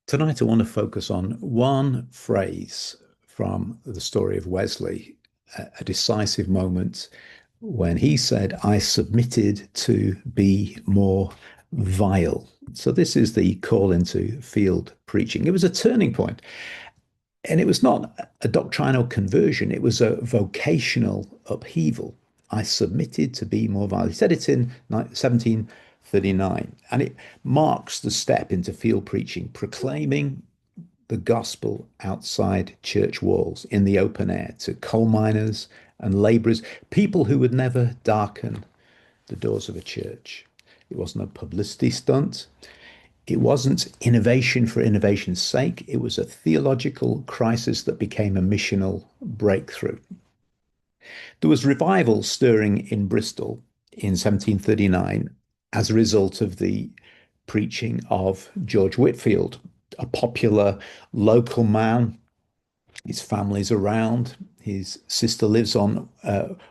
Tonight, I want to focus on one phrase from the story of Wesley, a decisive moment when he said, I submitted to be more vile. So, this is the call into field preaching. It was a turning point, and it was not a doctrinal conversion, it was a vocational upheaval. I submitted to be more vile. He said it in 1739, and it marks the step into field preaching, proclaiming the gospel outside church walls in the open air to coal miners and laborers, people who would never darken the doors of a church. It wasn't a publicity stunt. It wasn't innovation for innovation's sake. It was a theological crisis that became a missional breakthrough. There was revival stirring in Bristol in 1739 as a result of the preaching of George Whitefield, a popular local man. His family's around. His sister lives on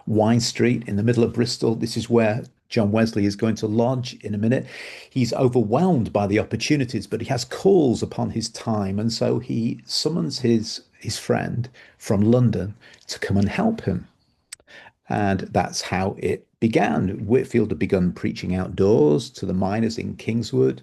Wine Street in the middle of Bristol. This is where John Wesley is going to lodge in a minute. He's overwhelmed by the opportunities, but he has calls upon his time. And so he summons his friend from London to come and help him. And that's how it began. Whitefield had begun preaching outdoors to the miners in Kingswood.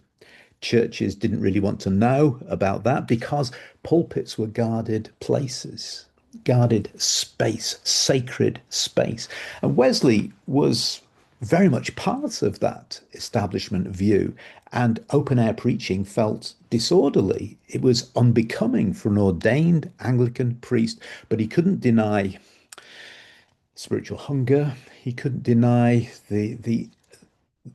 Churches didn't really want to know about that because pulpits were guarded places, guarded space, sacred space. And Wesley was very much part of that establishment view, and open air preaching felt disorderly. It was unbecoming for an ordained Anglican priest, but he couldn't deny spiritual hunger. He couldn't deny the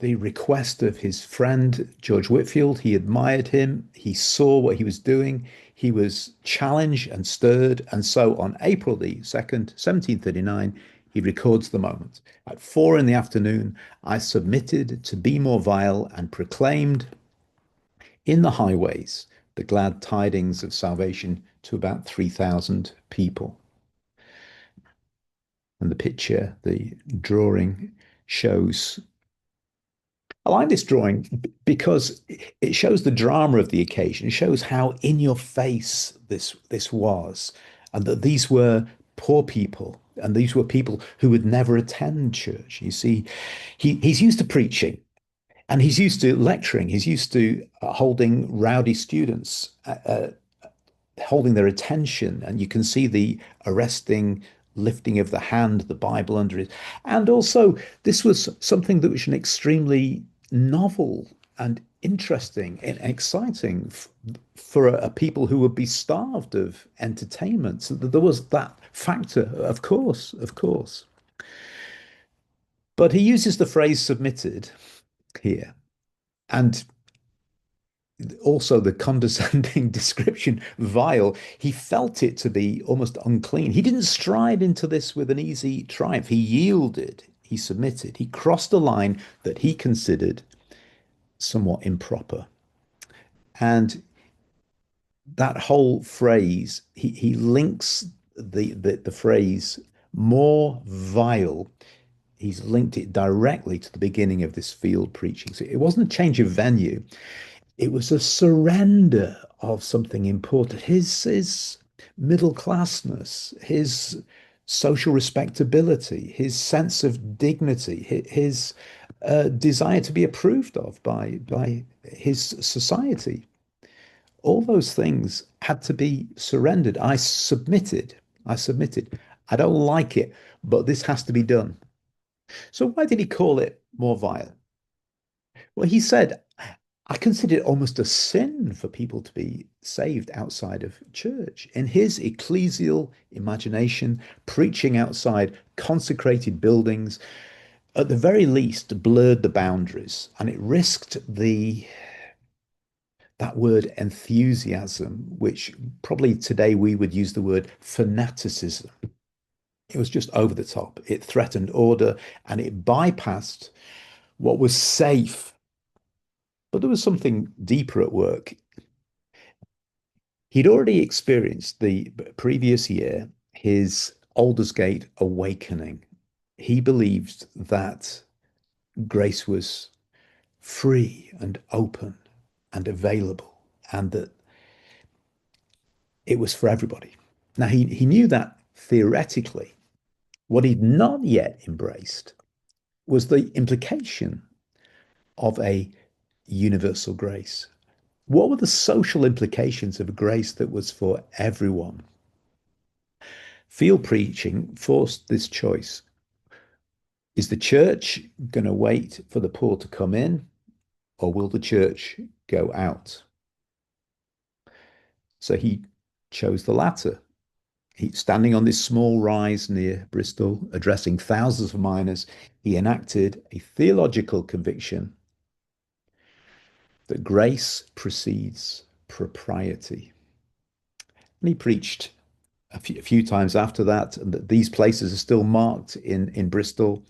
request of his friend George Whitefield. He admired him. He saw what he was doing. He was challenged and stirred. And so on April the 2nd, 1739, he records the moment. At 4 in the afternoon, I submitted to be more vile and proclaimed in the highways the glad tidings of salvation to about 3,000 people. And the picture, the drawing shows. I like this drawing because it shows the drama of the occasion. It shows how in your face this was, and that these were poor people, and these were people who would never attend church. You see, he's used to preaching, and he's used to lecturing. He's used to holding rowdy students, holding their attention, and you can see the arresting lifting of the hand, the Bible under it. And also, this was something that was an extremely novel and interesting and exciting for a people who would be starved of entertainment. So there was that factor, of course, of course. But he uses the phrase submitted here. And also the condescending description, vile, he felt it to be almost unclean. He didn't stride into this with an easy triumph. He yielded, he submitted, he crossed a line that he considered somewhat improper. And that whole phrase, he links the phrase more vile. He's linked it directly to the beginning of this field preaching. So it wasn't a change of venue. It was a surrender of something important. His middle classness, his social respectability, his sense of dignity, his desire to be approved of by his society. All those things had to be surrendered. I submitted. I submitted. I don't like it, but this has to be done. So why did he call it more vile? Well, he said, I consider it almost a sin for people to be saved outside of church. In his ecclesial imagination, preaching outside consecrated buildings, at the very least, blurred the boundaries, and it risked that word enthusiasm, which probably today we would use the word fanaticism. It was just over the top. It threatened order and it bypassed what was safe. But there was something deeper at work. He'd already experienced the previous year his Aldersgate awakening. He believed that grace was free and open and available, and that It was for everybody. Now, he knew that theoretically. What he'd not yet embraced was the implication of a universal grace. What were the social implications of a grace that was for everyone? Field preaching forced this choice. Is the church going to wait for the poor to come in, or will the church go out? So he chose the latter. Standing on this small rise near Bristol, addressing thousands of miners, he enacted a theological conviction that grace precedes propriety. And he preached a few times after that, and that these places are still marked in Bristol,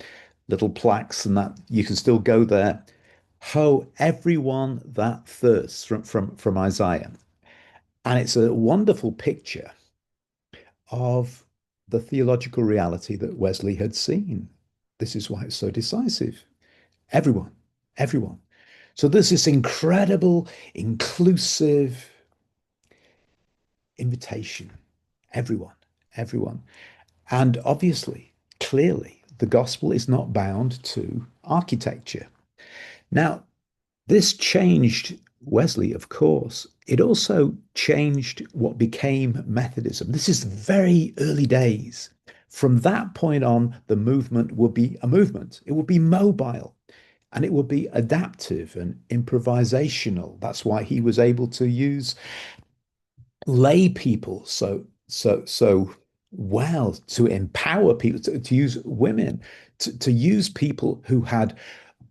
little plaques, and that you can still go there. Ho, everyone that thirsts, from Isaiah. And it's a wonderful picture of the theological reality that Wesley had seen. This is why it's so decisive. Everyone, everyone. So there's this incredible, inclusive invitation. Everyone, everyone. And obviously, clearly, the gospel is not bound to architecture. Now, this changed Wesley, of course. It also changed what became Methodism. This is very early days. From that point on, the movement would be a movement. It would be mobile and it would be adaptive and improvisational. That's why he was able to use lay people so well, to empower people, to use women, to use people who had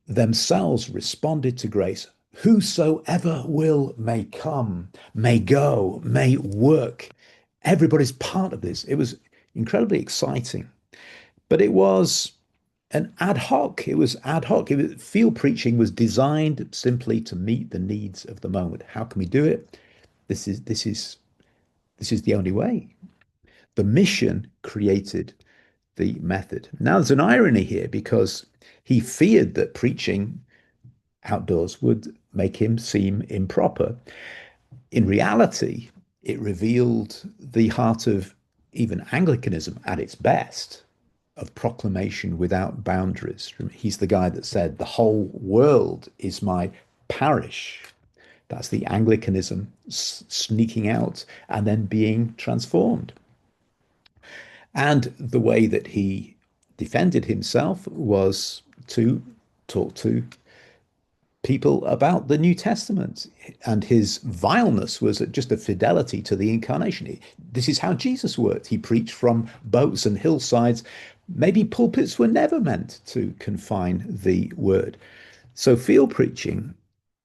themselves responded to grace. Whosoever will may come, may go, may work. Everybody's part of this. It was incredibly exciting, but it was an ad hoc. It was ad hoc. Field preaching was designed simply to meet the needs of the moment. How can we do it? This is the only way. The mission created the method. Now, there's an irony here because he feared that preaching outdoors would make him seem improper. In reality, it revealed the heart of even Anglicanism at its best, of proclamation without boundaries. He's the guy that said, the whole world is my parish. That's the Anglicanism sneaking out and then being transformed. And the way that he defended himself was to talk to people about the New Testament. And his vileness was just a fidelity to the incarnation. This is how Jesus worked. He preached from boats and hillsides. Maybe pulpits were never meant to confine the word. So field preaching,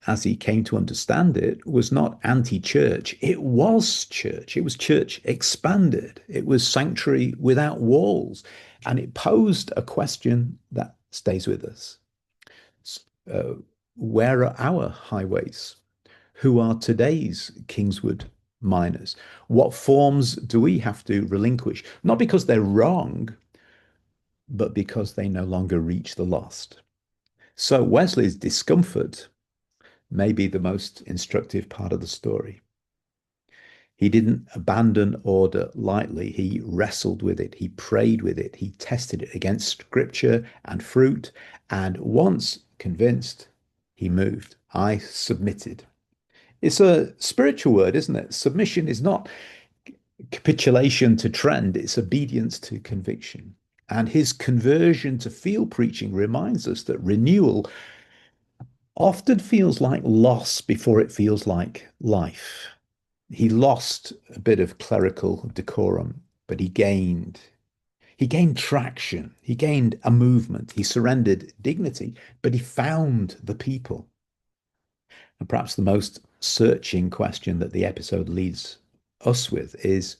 as he came to understand it, was not anti-church. It was church. It was church expanded. It was sanctuary without walls. And it posed a question that stays with us. Uh, where are our highways? Who are today's Kingswood miners? What forms do we have to relinquish? Not because they're wrong, but because they no longer reach the lost. So Wesley's discomfort may be the most instructive part of the story. He didn't abandon order lightly. He wrestled with it. He prayed with it. He tested it against scripture and fruit. And once convinced, he moved. I submitted. It's a spiritual word, isn't it? Submission is not capitulation to trend, it's obedience to conviction. And his conversion to field preaching reminds us that renewal often feels like loss before it feels like life. He lost a bit of clerical decorum, but he gained. He gained traction. He gained a movement. He surrendered dignity, but he found the people. And perhaps the most searching question that the episode leaves us with is,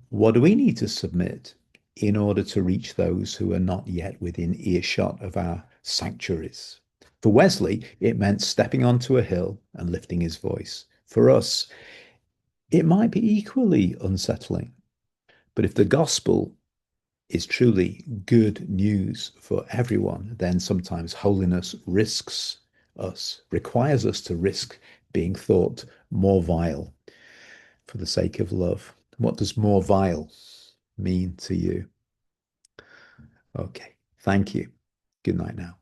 what do we need to submit in order to reach those who are not yet within earshot of our sanctuaries? For Wesley, it meant stepping onto a hill and lifting his voice. For us, it might be equally unsettling. But if the gospel is truly good news for everyone, then sometimes holiness requires us to risk being thought more vile. for the sake of love? What does more vile mean to you? Okay, thank you. Good night now.